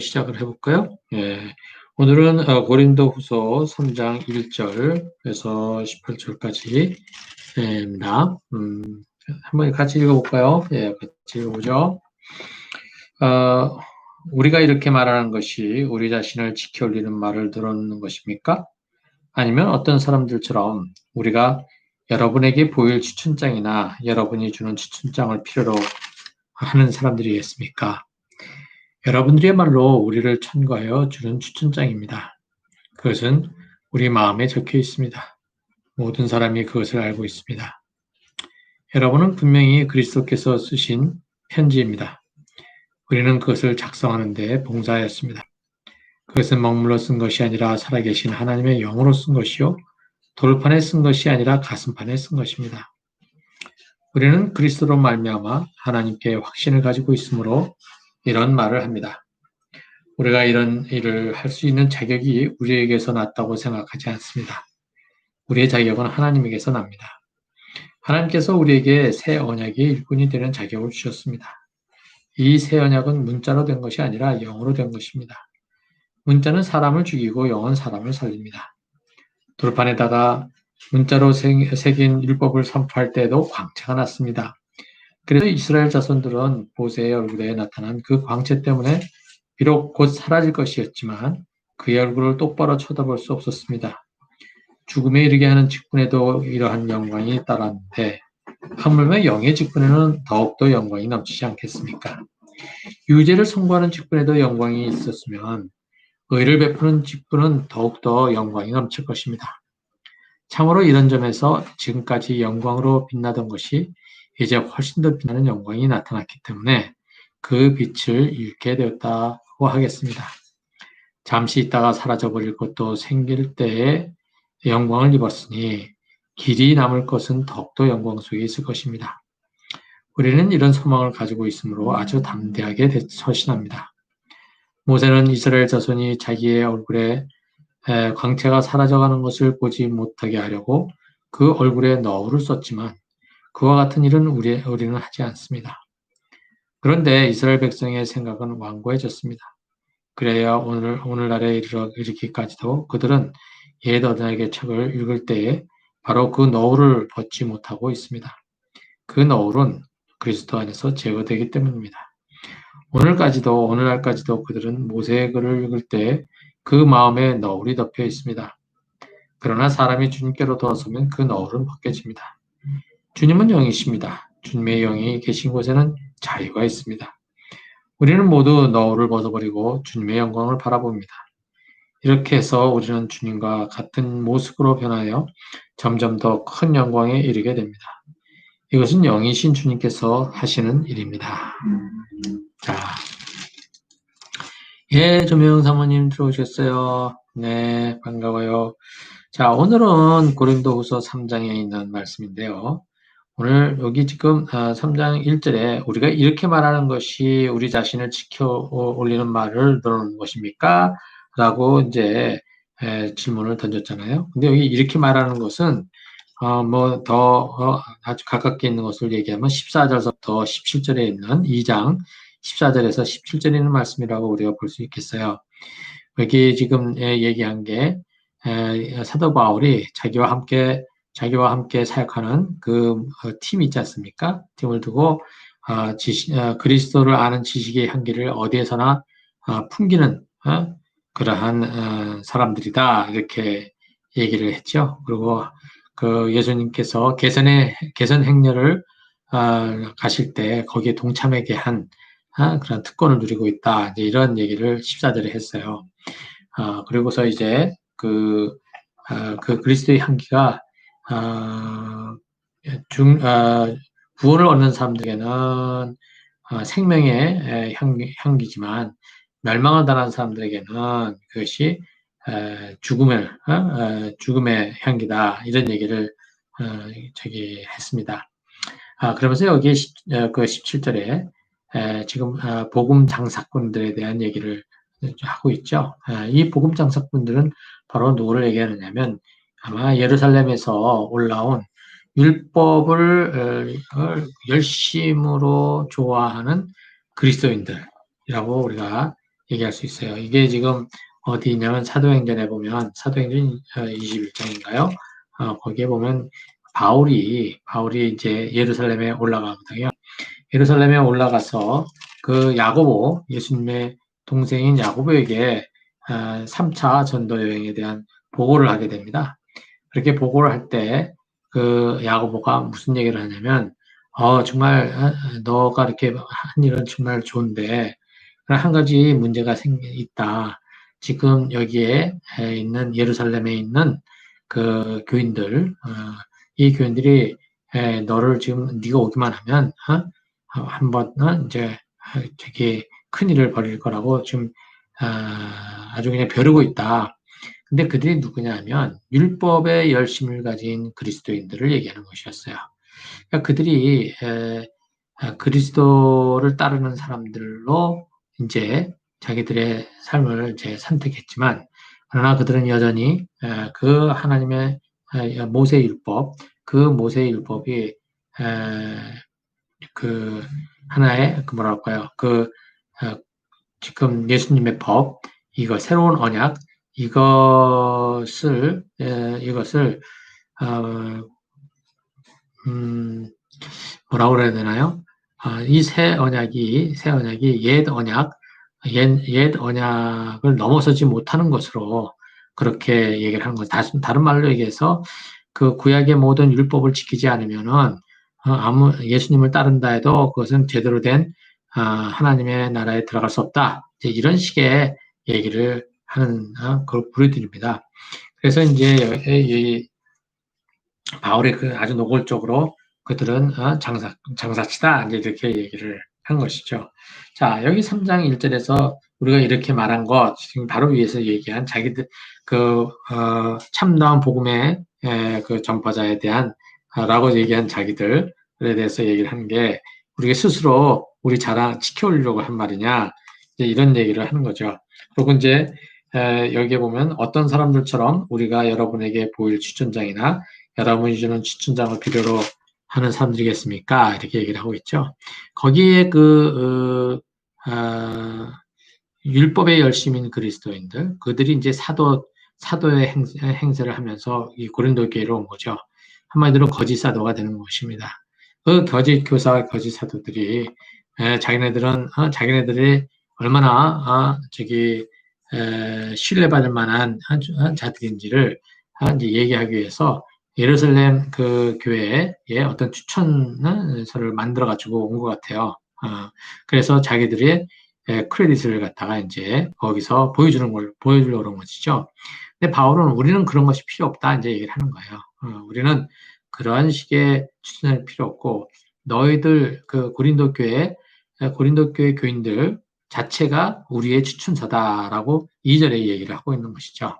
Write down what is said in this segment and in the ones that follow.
시작을 해볼까요? 예. 오늘은 고린도후서 3장 1절에서 18절까지입니다. 한번 같이 읽어볼까요? 예, 같이 읽어보죠. 어, 우리가 이렇게 말하는 것이 우리 자신을 지켜 올리는 말을 들었는 것입니까? 아니면 어떤 사람들처럼 우리가 여러분에게 보일 추천장이나 여러분이 주는 추천장을 필요로 하는 사람들이겠습니까? 여러분들이야말로 우리를 천거하여 주는 추천장입니다. 그것은 우리 마음에 적혀 있습니다. 모든 사람이 그것을 알고 있습니다. 여러분은 분명히 그리스도께서 쓰신 편지입니다. 우리는 그것을 작성하는 데 봉사하였습니다. 그것은 먹물로 쓴 것이 아니라 살아계신 하나님의 영으로 쓴 것이요 돌판에 쓴 것이 아니라 가슴판에 쓴 것입니다. 우리는 그리스도로 말미암아 하나님께 확신을 가지고 있으므로 이런 말을 합니다. 우리가 이런 일을 할 수 있는 자격이 우리에게서 났다고 생각하지 않습니다. 우리의 자격은 하나님에게서 납니다. 하나님께서 우리에게 새 언약의 일꾼이 되는 자격을 주셨습니다. 이 새 언약은 문자로 된 것이 아니라 영으로 된 것입니다. 문자는 사람을 죽이고 영은 사람을 살립니다. 돌판에다가 문자로 새긴 율법을 선포할 때에도 광채가 났습니다. 그래서 이스라엘 자손들은 모세의 얼굴에 나타난 그 광채 때문에 비록 곧 사라질 것이었지만 그의 얼굴을 똑바로 쳐다볼 수 없었습니다. 죽음에 이르게 하는 직분에도 이러한 영광이 따랐는데 하물며 영의 직분에는 더욱더 영광이 넘치지 않겠습니까? 유죄를 선고하는 직분에도 영광이 있었으면 의를 베푸는 직분은 더욱더 영광이 넘칠 것입니다. 참으로 이런 점에서 지금까지 영광으로 빛나던 것이 이제 훨씬 더 빛나는 영광이 나타났기 때문에 그 빛을 잃게 되었다고 하겠습니다. 잠시 있다가 사라져버릴 것도 생길 때에 영광을 입었으니 길이 남을 것은 더욱더 영광 속에 있을 것입니다. 우리는 이런 소망을 가지고 있으므로 아주 담대하게 서신합니다. 모세는 이스라엘 자손이 자기의 얼굴에 광채가 사라져가는 것을 보지 못하게 하려고 그 얼굴에 너울을 썼지만 그와 같은 일은 우리는 하지 않습니다. 그런데 이스라엘 백성의 생각은 완고해졌습니다. 그래야 오늘날에 이르기까지도 그들은 옛 언약의 책을 읽을 때에 바로 그 너울을 벗지 못하고 있습니다. 그 너울은 그리스도 안에서 제거되기 때문입니다. 오늘날까지도 그들은 모세의 글을 읽을 때 그 마음에 너울이 덮여 있습니다. 그러나 사람이 주님께로 돌아서면 그 너울은 벗겨집니다. 주님은 영이십니다. 주님의 영이 계신 곳에는 자유가 있습니다. 우리는 모두 너울을 벗어버리고 주님의 영광을 바라봅니다. 이렇게 해서 우리는 주님과 같은 모습으로 변하여 점점 더 큰 영광에 이르게 됩니다. 이것은 영이신 주님께서 하시는 일입니다. 자, 예, 조명 사모님 들어오셨어요. 네, 반가워요. 자, 오늘은 고린도후서 3장에 있는 말씀인데요. 오늘 여기 지금 3장 1절에 우리가 이렇게 말하는 것이 우리 자신을 지켜 올리는 말을 들은 것입니까? 라고 이제 질문을 던졌잖아요. 근데 여기 이렇게 말하는 것은 아주 가깝게 있는 것을 얘기하면 14절부터 17절에 있는 2장 14절에서 17절에 있는 말씀이라고 우리가 볼 수 있겠어요. 여기 지금 얘기한 게 사도 바울이 자기와 함께 사역하는 그 팀 있지 않습니까? 팀을 두고 그리스도를 아는 지식의 향기를 어디에서나 풍기는 그러한 사람들이다 이렇게 얘기를 했죠. 그리고 그 예수님께서 개선 행렬을 가실 때 거기에 동참하게 한 그런 특권을 누리고 있다. 이제 이런 얘기를 14절에 했어요. 그리고서 이제 그 그리스도의 향기가 구원을 얻는 사람들에게는 생명의 향기지만 멸망을 당한 사람들에게는 그것이 죽음의 향기다. 이런 얘기를 했습니다. 그러면서 여기 그 17절에 지금 복음 장사꾼들에 대한 얘기를 하고 있죠. 이 복음 장사꾼들은 바로 누구를 얘기하느냐면 아마 예루살렘에서 올라온 율법을 열심으로 좋아하는 그리스도인들이라고 우리가 얘기할 수 있어요. 이게 지금 어디 있냐면 사도행전에 보면 사도행전 21장인가요? 거기에 보면 바울이 이제 예루살렘에 올라가거든요. 예루살렘에 올라가서 그 야고보, 예수님의 동생인 야고보에게 3차 전도 여행에 대한 보고를 하게 됩니다. 그렇게 보고를 할 때 그 야고보가 무슨 얘기를 하냐면, 정말 너가 이렇게 한 일은 정말 좋은데 한 가지 문제가 있다. 지금 여기에 있는 예루살렘에 있는 그 교인들, 이 교인들이 너를 지금 네가 오기만 하면 한번 이제 되게 큰 일을 벌일 거라고 지금 아주 그냥 벼르고 있다. 근데 그들이 누구냐 하면 율법의 열심을 가진 그리스도인들을 얘기하는 것이었어요. 그러니까 그들이 그리스도를 따르는 사람들로 이제 자기들의 삶을 이제 선택했지만, 그러나 그들은 여전히 그 하나님의 모세 율법, 그 모세 율법이 그 하나의 그 뭐랄까요, 어, 지금 예수님의 법, 이거 새로운 언약, 이것을 어, 음, 뭐라고 그래야 되나요? 이 새 언약이 옛 언약을 넘어서지 못하는 것으로 그렇게 얘기를 하는 거죠. 다른 말로 얘기해서 그 구약의 모든 율법을 지키지 않으면은 아무 예수님을 따른다 해도 그것은 제대로 된 하나님의 나라에 들어갈 수 없다. 이제 이런 식의 얘기를 하는 그걸 보여드립니다. 그래서 이제 이 바울이 그 아주 노골적으로 그들은 장사치다 이제 이렇게 얘기를 한 것이죠. 자, 여기 3장 1절에서 우리가 이렇게 말한 것 지금 바로 위에서 얘기한 자기들 참다운 복음의 그 전파자에 대한 라고 얘기한 자기들에 대해서 얘기를 한 게 우리가 스스로 우리 자랑 지켜오려고 한 말이냐 이제 이런 얘기를 하는 거죠. 그리고 이제 여기에 보면 어떤 사람들처럼 우리가 여러분에게 보일 추천장이나 여러분이 주는 추천장을 필요로 하는 사람들이겠습니까? 이렇게 얘기를 하고 있죠. 거기에 율법의 열심인 그리스도인들, 그들이 이제 사도의 행세를 하면서 이 고린도 교회로 온 거죠. 한마디로 거짓 사도가 되는 것입니다. 그 거짓 교사와 거짓 사도들이 자기네들이 얼마나 신뢰받을 만한 자들인지를 이제 얘기하기 위해서 예루살렘 그 교회에 어떤 추천서를 만들어 가지고 온 것 같아요. 그래서 자기들이 크레딧을 갖다가 이제 거기서 보여주려고 그런 것이죠. 근데 바울은 우리는 그런 것이 필요 없다 이제 얘기를 하는 거예요. 우리는 그러한 식의 추천할 필요 없고 너희들 그 고린도 교회 교인들 자체가 우리의 추천서다라고 2절에 얘기를 하고 있는 것이죠.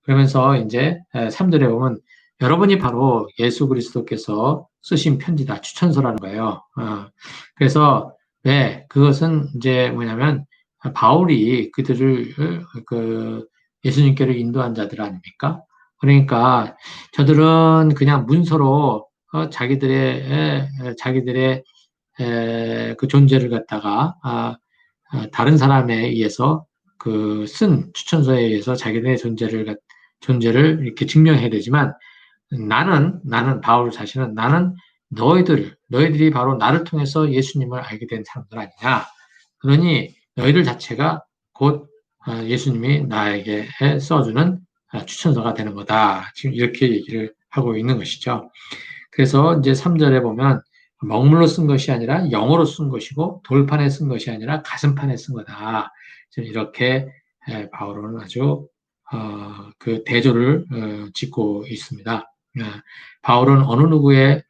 그러면서 이제 3절에 보면 여러분이 바로 예수 그리스도께서 쓰신 편지다, 추천서라는 거예요. 그래서 그것은 이제 뭐냐면 바울이 그들을 그 예수님께로 인도한 자들 아닙니까? 그러니까 저들은 그냥 문서로 자기들의 그 존재를 갖다가 다른 사람에 의해서 그 쓴 추천서에 의해서 자기들의 존재를 이렇게 증명해야 되지만 바울 자신은 나는 너희들이 바로 나를 통해서 예수님을 알게 된 사람들 아니냐. 그러니 너희들 자체가 곧 예수님이 나에게 써주는 추천서가 되는 거다. 지금 이렇게 얘기를 하고 있는 것이죠. 그래서 이제 3절에 보면 먹물로 쓴 것이 아니라 영어로 쓴 것이고 돌판에 쓴 것이 아니라 가슴판에 쓴 거다. 지금 이렇게 바울은 아주 그 대조를 짓고 있습니다. 바울은 어느 누구의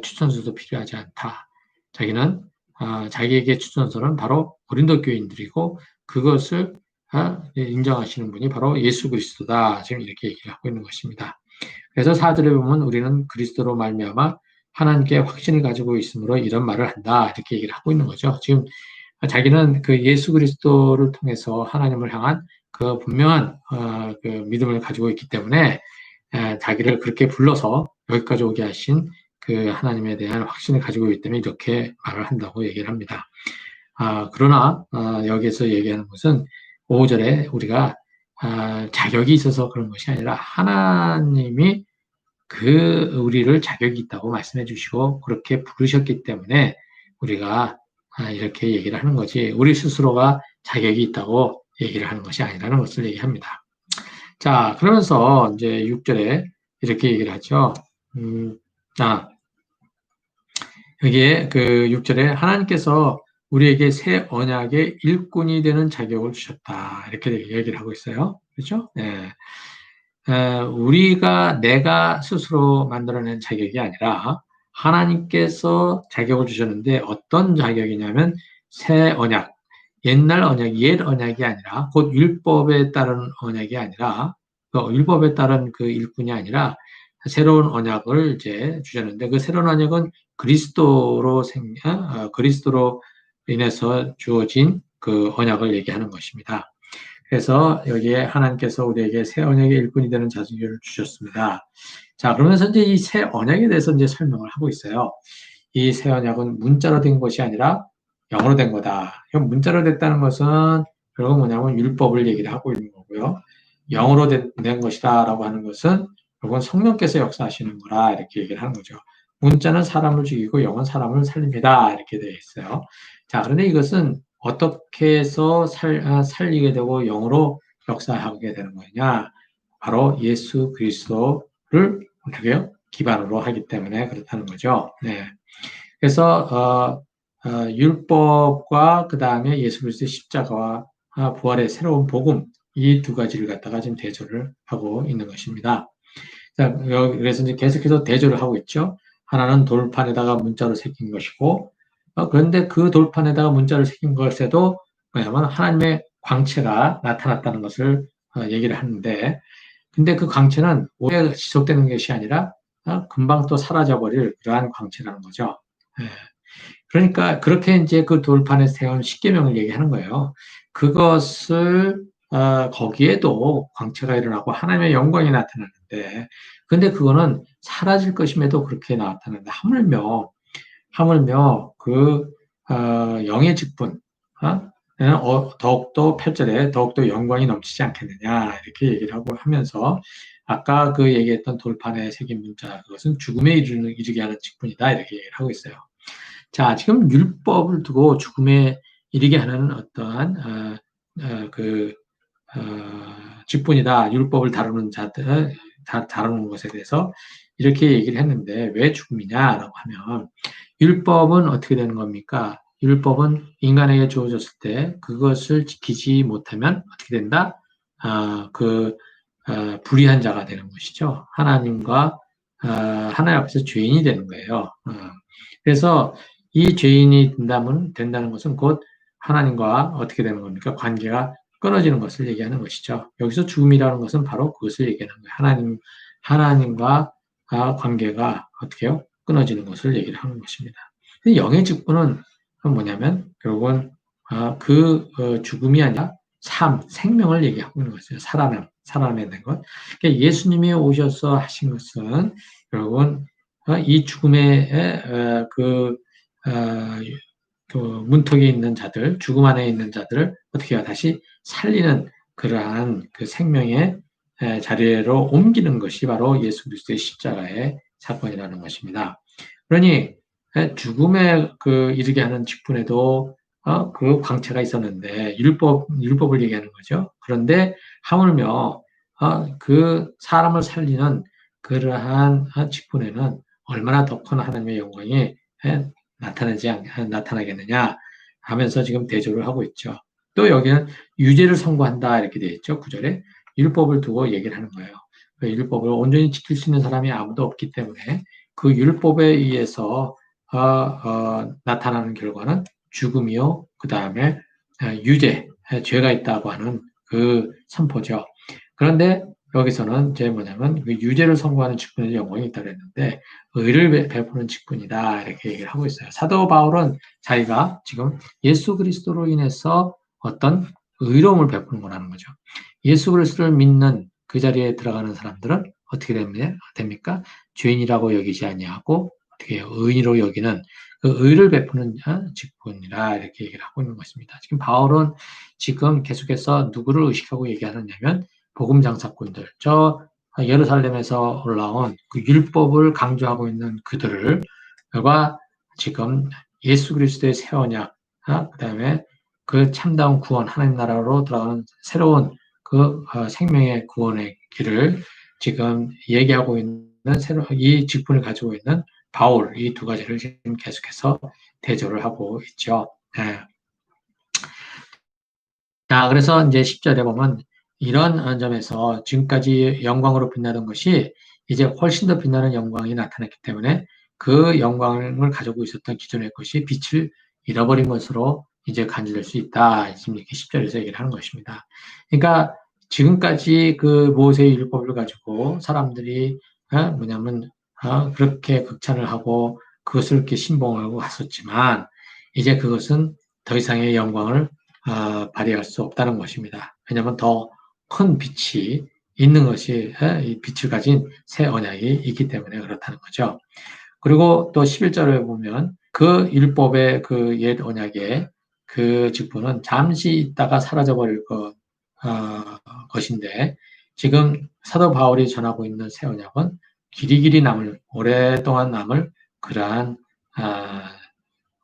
추천서도 필요하지 않다. 자기는 자기에게 추천서는 바로 고린도 교인들이고 그것을 인정하시는 분이 바로 예수 그리스도다. 지금 이렇게 얘기를 하고 있는 것입니다. 그래서 4절에 보면 우리는 그리스도로 말미암아 하나님께 확신을 가지고 있으므로 이런 말을 한다. 이렇게 얘기를 하고 있는 거죠. 지금 자기는 그 예수 그리스도를 통해서 하나님을 향한 그 분명한 그 믿음을 가지고 있기 때문에 자기를 그렇게 불러서 여기까지 오게 하신 그 하나님에 대한 확신을 가지고 있기 때문에 이렇게 말을 한다고 얘기를 합니다. 그러나 여기서 얘기하는 것은 5절에 우리가 자격이 있어서 그런 것이 아니라 하나님이 우리를 자격이 있다고 말씀해 주시고 그렇게 부르셨기 때문에 우리가 이렇게 얘기를 하는 거지 우리 스스로가 자격이 있다고 얘기를 하는 것이 아니라는 것을 얘기합니다. 자, 그러면서 이제 6절에 이렇게 얘기를 하죠. 음, 아, 여기에 그 6절에 하나님께서 우리에게 새 언약의 일꾼이 되는 자격을 주셨다. 이렇게 얘기를 하고 있어요. 그렇죠? 네. 내가 스스로 만들어낸 자격이 아니라 하나님께서 자격을 주셨는데 어떤 자격이냐면 새 언약, 옛날 언약, 옛 언약이 아니라 곧 율법에 따른 언약이 아니라 율법에 따른 그 일꾼이 아니라 새로운 언약을 이제 주셨는데 그 새로운 언약은 그리스도로 인해서 주어진 그 언약을 얘기하는 것입니다. 그래서 여기에 하나님께서 우리에게 새 언약의 일꾼이 되는 자격을 주셨습니다. 자, 그러면서 이제 이 새 언약에 대해서 이제 설명을 하고 있어요. 이 새 언약은 문자로 된 것이 아니라 영어로 된 거다. 문자로 됐다는 것은 결국 뭐냐면 율법을 얘기를 하고 있는 거고요. 영어로 된 것이다라고 하는 것은 결국은 성령께서 역사하시는 거라 이렇게 얘기를 하는 거죠. 문자는 사람을 죽이고 영은 사람을 살립니다. 이렇게 되어 있어요. 자, 그런데 이것은 어떻게 해서 살리게 되고 영으로 역사하게 되는 거냐? 바로 예수 그리스도를 어떻게 요 기반으로 하기 때문에 그렇다는 거죠. 네. 그래서 율법과 그 다음에 예수 그리스도의 십자가와 부활의 새로운 복음 이 두 가지를 갖다가 지금 대조를 하고 있는 것입니다. 자, 그래서 이제 계속해서 대조를 하고 있죠. 하나는 돌판에다가 문자로 새긴 것이고, 그런데 그 돌판에다가 문자를 새긴 것에도 뭐냐면 하나님의 광채가 나타났다는 것을 얘기를 하는데, 근데 그 광채는 오래 지속되는 것이 아니라 금방 또 사라져버릴 그러한 광채라는 거죠. 예. 그러니까 그렇게 이제 그 돌판에 세운 십계명을 얘기하는 거예요. 그것을 거기에도 광채가 일어나고 하나님의 영광이 나타나는데, 근데 그거는 사라질 것임에도 그렇게 나타나는데 하물며 영의 직분, 더욱더 8절에 더욱더 영광이 넘치지 않겠느냐 이렇게 얘기를 하고 하면서 아까 그 얘기했던 돌판에 새긴 문자 그것은 죽음에 이르게 하는 직분이다 이렇게 얘기를 하고 있어요. 자, 지금 율법을 두고 죽음에 이르게 하는 어떠한 직분이다. 율법을 다루는 자들, 다루는 것에 대해서 이렇게 얘기를 했는데 왜 죽음이냐라고 하면 율법은 어떻게 되는 겁니까? 율법은 인간에게 주어졌을 때 그것을 지키지 못하면 어떻게 된다? 불의한 자가 되는 것이죠. 하나님 앞에서 죄인이 되는 거예요. 그래서 이 죄인이 된다는 것은 곧 하나님과 어떻게 되는 겁니까? 관계가 끊어지는 것을 얘기하는 것이죠. 여기서 죽음이라는 것은 바로 그것을 얘기하는 거예요. 하나님과 관계가 어떻게 요? 끊어지는 것을 얘기를 하는 것입니다. 영의 직분은 뭐냐면 결국은 죽음이 아니라 생명을 얘기하고 있는 것이죠. 살아내는 것. 그러니까 예수님이 오셔서 하신 것은 결국은 이 죽음의 그 문턱에 있는 자들, 죽음 안에 있는 자들을 어떻게 해요? 다시 살리는 그러한 그 생명의 자리로 옮기는 것이 바로 예수 그리스도의 십자가의 사건이라는 것입니다. 그러니 죽음에 이르게 하는 직분에도 그 광채가 있었는데 율법을 얘기하는 거죠. 그런데 하물며 그 사람을 살리는 그러한 직분에는 얼마나 더 큰 하나님의 영광이 나타나겠느냐 하면서 지금 대조를 하고 있죠. 또 여기는 유죄를 선고한다 이렇게 되어 있죠. 9절에 율법을 두고 얘기를 하는 거예요. 그 율법을 온전히 지킬 수 있는 사람이 아무도 없기 때문에 그 율법에 의해서 나타나는 결과는 죽음이요. 그 다음에 유죄, 죄가 있다고 하는 그 선포죠. 그런데 여기서는 이제 뭐냐면 그 유죄를 선고하는 직분에 영광이 있다고 했는데 의를 베푸는 직분이다 이렇게 얘기를 하고 있어요. 사도 바울은 자기가 지금 예수 그리스도로 인해서 어떤 의로움을 베푸는 거라는 거죠. 예수 그리스도를 믿는 그 자리에 들어가는 사람들은 어떻게 됩니까? 죄인이라고 여기지 아니하고 어떻게 해요? 의인으로 여기는 그 의를 베푸는 직분이라 이렇게 얘기를 하고 있는 것입니다. 지금 바울은 지금 계속해서 누구를 의식하고 얘기하느냐면 복음 장사꾼들, 저 예루살렘에서 올라온 그 율법을 강조하고 있는 그들과 지금 예수 그리스도의 새 언약, 그다음에 그 참다운 구원, 하나님 나라로 들어가는 새로운 그 생명의 구원의 길을 지금 얘기하고 있는 이 직분을 가지고 있는 바울, 이 두 가지를 지금 계속해서 대조를 하고 있죠. 네. 자, 그래서 이제 10절에 보면 이런 점에서 지금까지 영광으로 빛나던 것이 이제 훨씬 더 빛나는 영광이 나타났기 때문에 그 영광을 가지고 있었던 기존의 것이 빛을 잃어버린 것으로 이제 간주될 수 있다. 지금 이렇게 10절에서 얘기를 하는 것입니다. 그러니까 지금까지 그 모세의 율법을 가지고 사람들이 뭐냐면 그렇게 극찬을 하고 그것을 이렇게 신봉하고 갔었지만 이제 그것은 더 이상의 영광을 발휘할 수 없다는 것입니다. 왜냐하면 더 큰 빛이 있는 것이 이 빛을 가진 새 언약이 있기 때문에 그렇다는 거죠. 그리고 또 11절에 보면 그 율법의 그 옛 언약의 그 직분은 잠시 있다가 사라져버릴 것인데 지금 사도 바울이 전하고 있는 새 언약은 길이길이 남을 오랫동안 남을 그러한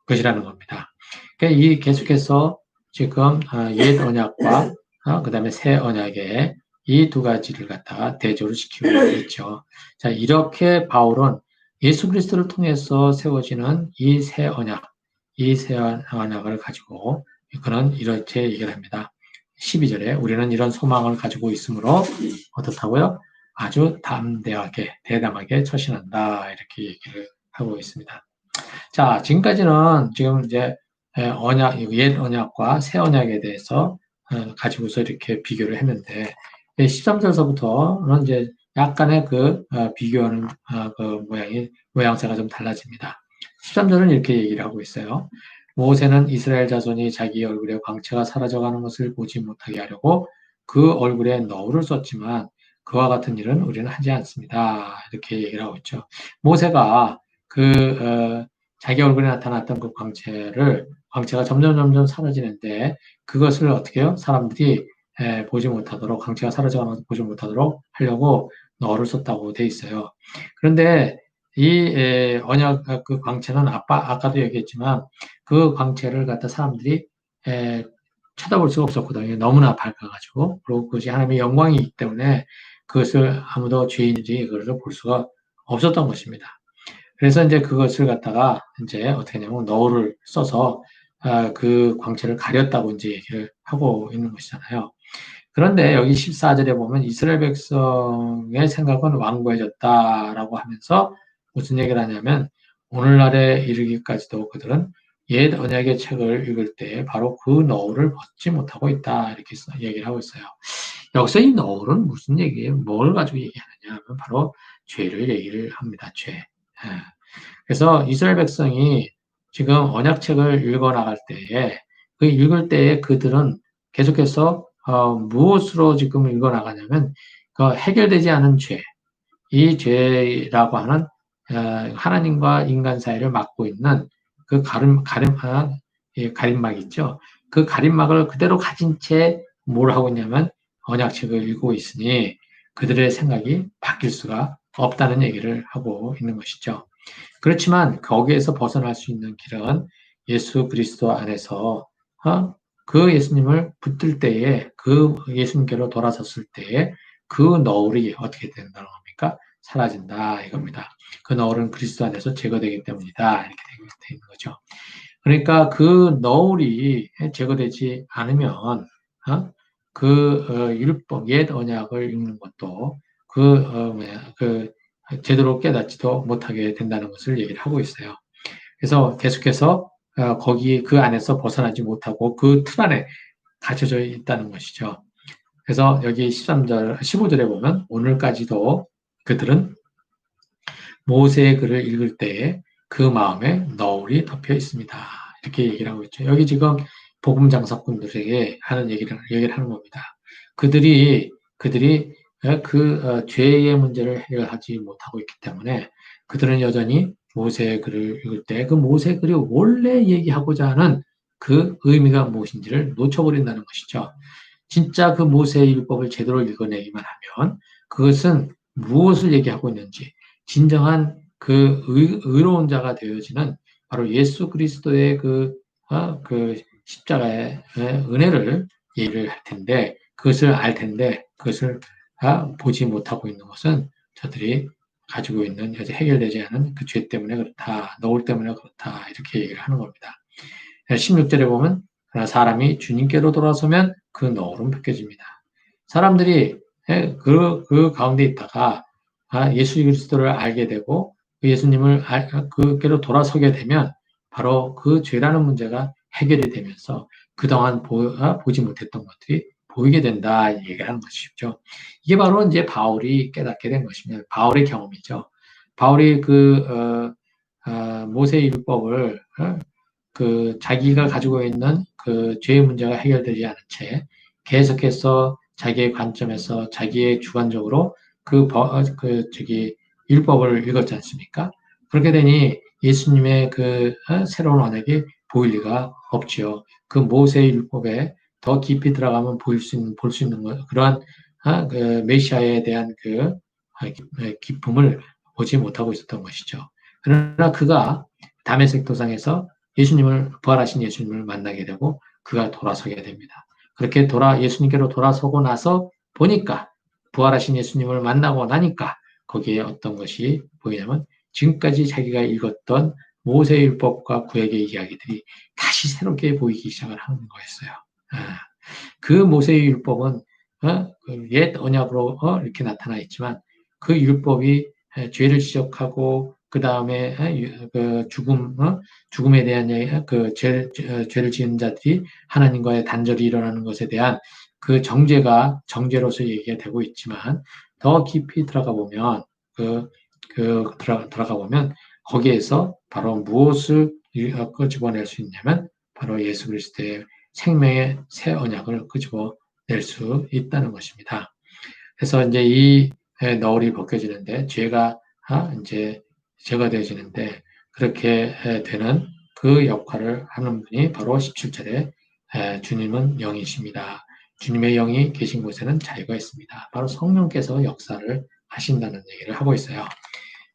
것이라는 겁니다. 그러니까 이 계속해서 지금 옛 언약과 그다음에 새 언약의 이 두 가지를 갖다가 대조를 시키고 있죠. 자, 이렇게 바울은 예수 그리스도를 통해서 세워지는 이 새 언약, 이 새 언약을 가지고 그는 이렇게 얘기를 합니다. 12절에 우리는 이런 소망을 가지고 있으므로 어떻다고요? 아주 담대하게, 대담하게 처신한다. 이렇게 얘기를 하고 있습니다. 자, 지금까지는 지금 이제 언약, 옛 언약과 새 언약에 대해서 가지고서 이렇게 비교를 했는데, 13절서부터는 이제 약간의 그 비교하는 그 모양새가 좀 달라집니다. 13절은 이렇게 얘기를 하고 있어요. 모세는 이스라엘 자손이 자기 얼굴에 광채가 사라져가는 것을 보지 못하게 하려고 그 얼굴에 너울을 썼지만 그와 같은 일은 우리는 하지 않습니다. 이렇게 얘기를 하고 있죠. 모세가 자기 얼굴에 나타났던 그 광채가 점점 사라지는데 그것을 어떻게 해요? 사람들이 보지 못하도록, 광채가 사라져가는 것을 보지 못하도록 하려고 너를 썼다고 돼 있어요. 그런데 이 언약 그 광채는 아까도 얘기했지만 그 광채를 갖다 사람들이 쳐다볼 수가 없었거든요. 너무나 밝아가지고. 그리고 그것이 하나님의 영광이기 때문에 그것을 아무도 죄인들이 그것을 볼 수가 없었던 것입니다. 그래서 이제 그것을 갖다가 이제 어떻게 하냐면 너울을 써서 그 광채를 가렸다고 이제 얘기를 하고 있는 것이잖아요. 그런데 여기 14절에 보면 이스라엘 백성의 생각은 완고해졌다라고 하면서 무슨 얘기를 하냐면 오늘날에 이르기까지도 그들은 옛 언약의 책을 읽을 때 바로 그 너울을 벗지 못하고 있다 이렇게 얘기를 하고 있어요. 여기서 이 너울은 무슨 얘기예요? 뭘 가지고 얘기하느냐 하면 바로 죄를 얘기를 합니다. 죄. 그래서 이스라엘 백성이 지금 언약책을 읽어 나갈 때에 그 읽을 때에 그들은 계속해서 무엇으로 지금 읽어 나가냐면 그 해결되지 않은 죄, 이 죄라고 하는 하나님과 인간 사이를 막고 있는 그 가림막 있죠. 그 가림막을 그대로 가진 채 뭘 하고 있냐면 언약책을 읽고 있으니 그들의 생각이 바뀔 수가 없다는 얘기를 하고 있는 것이죠. 그렇지만 거기에서 벗어날 수 있는 길은 예수 그리스도 안에서 그 예수님을 붙들 때에 그 예수님께로 돌아섰을 때에 그 너울이 어떻게 된다는 겁니까? 사라진다 이겁니다. 그 너울은 그리스도 안에서 제거되기 때문이다 이렇게 되어 있는 거죠. 그러니까 그 너울이 제거되지 않으면 율법 옛 언약을 읽는 것도 그 제대로 깨닫지도 못하게 된다는 것을 얘기를 하고 있어요. 그래서 계속해서 거기 그 안에서 벗어나지 못하고 그 틀 안에 갇혀져 있다는 것이죠. 그래서 여기 13절, 15절에 보면 오늘까지도 그들은 모세의 글을 읽을 때에 그 마음에 너울이 덮여 있습니다. 이렇게 얘기를 하고 있죠. 여기 지금 복음 장사꾼들에게 하는 얘기를 하는 겁니다. 그들이 죄의 문제를 해결하지 못하고 있기 때문에 그들은 여전히 모세의 글을 읽을 때 그 모세의 글이 원래 얘기하고자 하는 그 의미가 무엇인지를 놓쳐버린다는 것이죠. 진짜 그 모세의 율법을 제대로 읽어내기만 하면 그것은 무엇을 얘기하고 있는지 진정한 그 의로운 자가 되어지는 바로 예수 그리스도의 그 십자가의 은혜를 얘기를 할 텐데 그것을 알 텐데 그것을 보지 못하고 있는 것은 저들이 가지고 있는 해결되지 않은 그 죄 때문에 그렇다, 너울 때문에 그렇다 이렇게 얘기를 하는 겁니다. 16절에 보면 사람이 주님께로 돌아서면 그 너울은 벗겨집니다. 사람들이 그 가운데 있다가 예수 그리스도를 알게 되고 그 예수님을 그께로 돌아서게 되면 바로 그 죄라는 문제가 해결이 되면서 그동안 보지 못했던 것들이 보이게 된다 얘기를 하는 것이죠. 이게 바로 이제 바울이 깨닫게 된 것입니다. 바울의 경험이죠. 바울이 모세의 율법을 그 자기가 가지고 있는 그 죄의 문제가 해결되지 않은 채 계속해서 자기의 관점에서 자기의 주관적으로 율법을 읽었지 않습니까? 그렇게 되니 예수님의 새로운 언약이 보일 리가 없지요. 그 모세의 율법에 더 깊이 들어가면 볼 수 있는 그러한 그 메시아에 대한 기쁨을 보지 못하고 있었던 것이죠. 그러나 그가 다메섹 도상에서 부활하신 예수님을 만나게 되고 그가 돌아서게 됩니다. 그렇게 예수님께로 돌아서고 나서 보니까 부활하신 예수님을 만나고 나니까 거기에 어떤 것이 보이냐면 지금까지 자기가 읽었던 모세율법과 구약의 이야기들이 다시 새롭게 보이기 시작을 하는 거였어요. 그 모세의 율법은 옛 언약으로 이렇게 나타나 있지만 그 율법이 죄를 지적하고 그 다음에 죽음에 대한 죄를 지은 자들이 하나님과의 단절이 일어나는 것에 대한 그 정죄로서 얘기가 되고 있지만 더 깊이 들어가 보면 들어가 보면 거기에서 바로 무엇을 끄집어낼 수 있냐면 바로 예수 그리스도의 생명의 새 언약을 끄집어낼 수 있다는 것입니다. 그래서 이제 이 너울이 벗겨지는데 이제 죄가 되어지는데 그렇게 되는 그 역할을 하는 분이 바로 17절에 주님은 영이십니다. 주님의 영이 계신 곳에는 자유가 있습니다. 바로 성령께서 역사를 하신다는 얘기를 하고 있어요.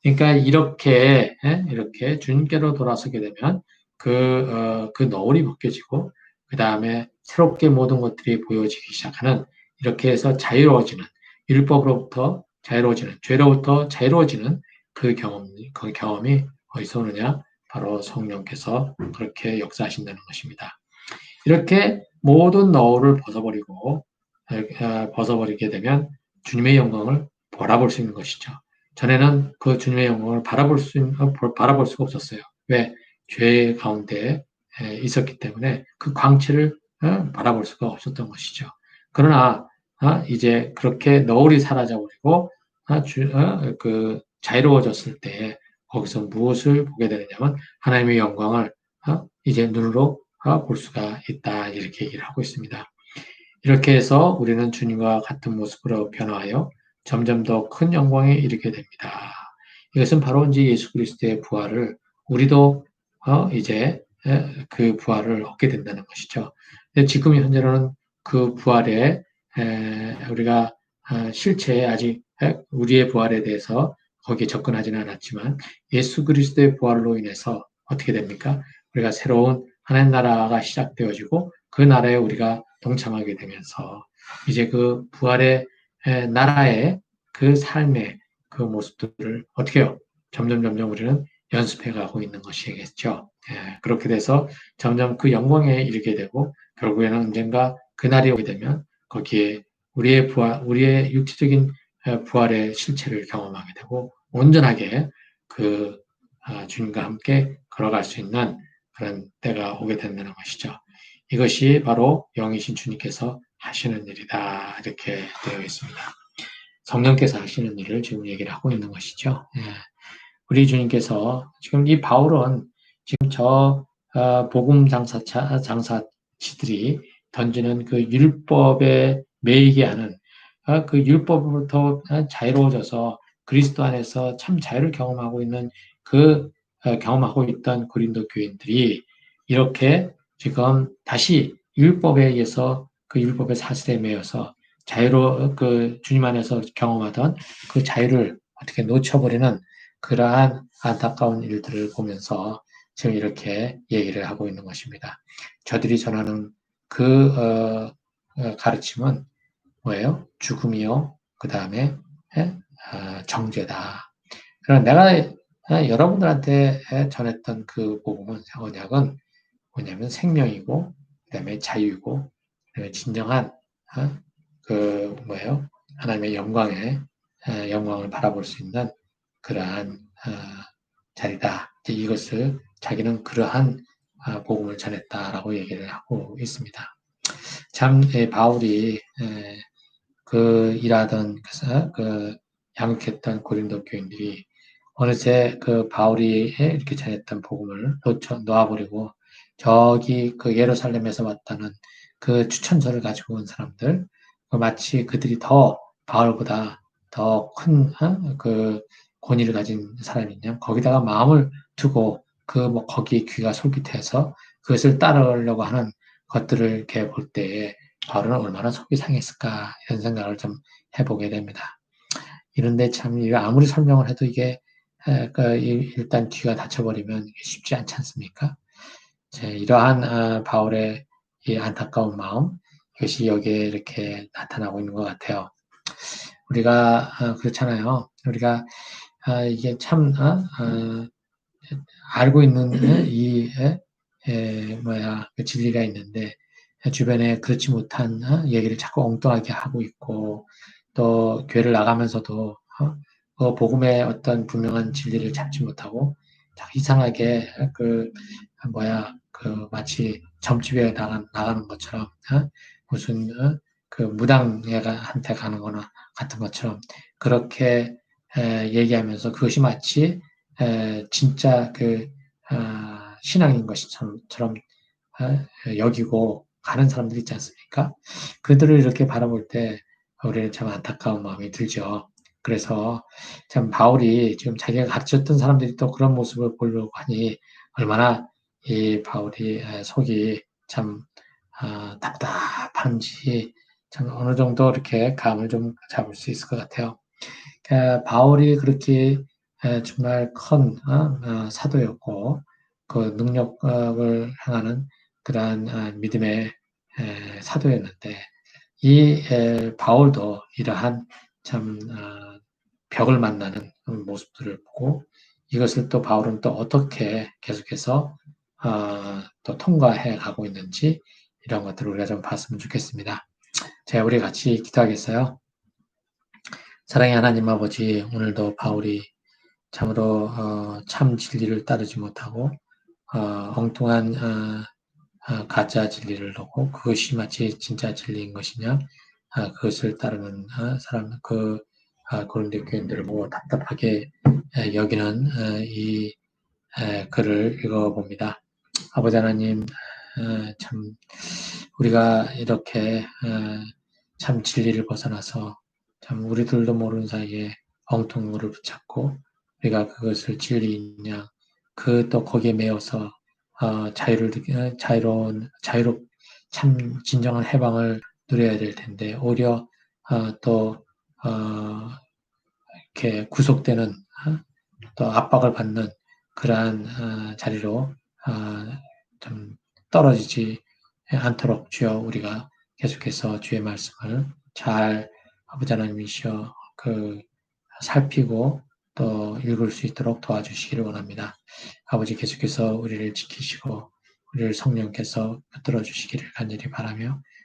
그러니까 이렇게 주님께로 돌아서게 되면 그 너울이 벗겨지고 그 다음에 새롭게 모든 것들이 보여지기 시작하는 이렇게 해서 율법으로부터 자유로워지는 죄로부터 자유로워지는 그 경험이 어디서 오느냐? 바로 성령께서 그렇게 역사하신다는 것입니다. 이렇게 모든 너울을 벗어버리게 되면 주님의 영광을 바라볼 수 있는 것이죠. 전에는 그 주님의 영광을 바라볼 수가 없었어요. 왜? 죄 가운데 있었기 때문에 그 광채를 바라볼 수가 없었던 것이죠. 그러나 이제 그렇게 너울이 사라져버리고 자유로워졌을 때 거기서 무엇을 보게 되느냐면 하나님의 영광을 이제 눈으로 볼 수가 있다 이렇게 얘기를 하고 있습니다. 이렇게 해서 우리는 주님과 같은 모습으로 변화하여 점점 더 큰 영광에 이르게 됩니다. 이것은 바로 이제 예수 그리스도의 부활을 우리도 이제 그 부활을 얻게 된다는 것이죠. 지금 현재로는 그 부활에 우리가 실체에 아직 우리의 부활에 대해서 거기에 접근하지는 않았지만 예수 그리스도의 부활로 인해서 어떻게 됩니까? 우리가 새로운 하나님 나라가 시작되어지고 그 나라에 우리가 동참하게 되면서 이제 그 부활의 나라의 그 삶의 그 모습들을 어떻게 해요? 점점 우리는 연습해 가고 있는 것이겠죠. 그렇게 돼서 점점 그 영광에 이르게 되고 결국에는 언젠가 그날이 오게 되면 거기에 우리의 육체적인 부활의 실체를 경험하게 되고 온전하게 주님과 함께 걸어갈 수 있는 그런 때가 오게 된다는 것이죠. 이것이 바로 영이신 주님께서 하시는 일이다. 이렇게 되어 있습니다. 성령께서 하시는 일을 지금 얘기를 하고 있는 것이죠. 우리 주님께서 지금 이 바울은 지금 복음 장사치들이 던지는 그 율법에 매이게 하는 그 율법으로부터 자유로워져서 그리스도 안에서 참 자유를 경험하고 있는 그 경험하고 있던 고린도 교인들이 이렇게 지금 다시 율법에 의해서 그 율법의 사슬에 매여서 주님 안에서 경험하던 그 자유를 어떻게 놓쳐버리는 그러한 안타까운 일들을 보면서 지금 이렇게 얘기를 하고 있는 것입니다. 저들이 전하는 가르침은 뭐예요? 죽음이요. 그 다음에 정죄다. 그럼 내가 여러분들한테 전했던 그 복음은 언약은 뭐냐면 생명이고, 그 다음에 자유이고, 그다음에 진정한 뭐예요? 하나님의 영광을 바라볼 수 있는 그러한 자리다. 이것을 자기는 그러한 복음을 전했다라고 얘기를 하고 있습니다. 참 바울이 일하던 양육했던 고린도 교인들이 어느새 그 바울이 이렇게 전했던 복음을 놓아버리고 저기 그 예루살렘에서 왔다는 그 추천서를 가지고 온 사람들, 마치 그들이 더 바울보다 더 큰 그 권위를 가진 사람이냐, 거기다가 마음을 두고 거기에 귀가 솔깃해서 그것을 따르려고 하는 것들을 이렇게 볼 때에 바울은 얼마나 속이 상했을까 이런 생각을 좀 해보게 됩니다. 이런데 참 아무리 설명을 해도 이게 일단 귀가 닫혀버리면 쉽지 않지 않습니까? 이러한 바울의 이 안타까운 마음, 이것이 여기에 이렇게 나타나고 있는 것 같아요. 우리가 그렇잖아요. 우리가 이게 참 알고 있는 그 진리가 있는데 주변에 그렇지 못한 얘기를 자꾸 엉뚱하게 하고 있고 또 교회를 나가면서도 복음의 어떤 분명한 진리를 잡지 못하고 이상하게 마치 점집에 나가는 것처럼 무슨 그 무당한테 가는 거나 같은 것처럼 그렇게 얘기하면서 그것이 마치 진짜 신앙인 것처럼 여기고 가는 사람들 있지 않습니까? 그들을 이렇게 바라볼 때 우리는 참 안타까운 마음이 들죠. 그래서 참 바울이 지금 자기가 가르쳤던 사람들이 또 그런 모습을 보려고 하니 얼마나 이 바울이 속이 참 답답한지 참 어느 정도 이렇게 감을 좀 잡을 수 있을 것 같아요. 바울이 그렇게 정말 큰 사도였고 그 능력을 향하는 그러한 믿음의 사도였는데 이 바울도 이러한 참 벽을 만나는 모습들을 보고 이것을 또 바울은 또 어떻게 계속해서 또 통과해 가고 있는지 이런 것들을 우리가 좀 봤으면 좋겠습니다. 자, 우리 같이 기도하겠어요. 사랑의 하나님 아버지, 오늘도 바울이 참으로 참 진리를 따르지 못하고 엉뚱한 가짜 진리를 놓고 그것이 마치 진짜 진리인 것이냐 그것을 따르는 사람 고린도 교인들을 보고 답답하게 여기는 이 글을 읽어봅니다. 아버지 하나님 참 우리가 이렇게 참 진리를 벗어나서 참 우리들도 모르는 사이에 엉뚱한 을 붙잡고 우리가 그것을 진리냐 또 거기에 매여서 자유롭 진정한 해방을 누려야 될 텐데 오히려 또 이렇게 구속되는 또 압박을 받는 그러한 자리로 좀 떨어지지 않도록 주여 우리가 계속해서 주의 말씀을 잘 아버지 하나님이시여 살피고 또 읽을 수 있도록 도와주시기를 원합니다. 아버지 계속해서 우리를 지키시고 우리를 성령께서 붙들어 주시기를 간절히 바라며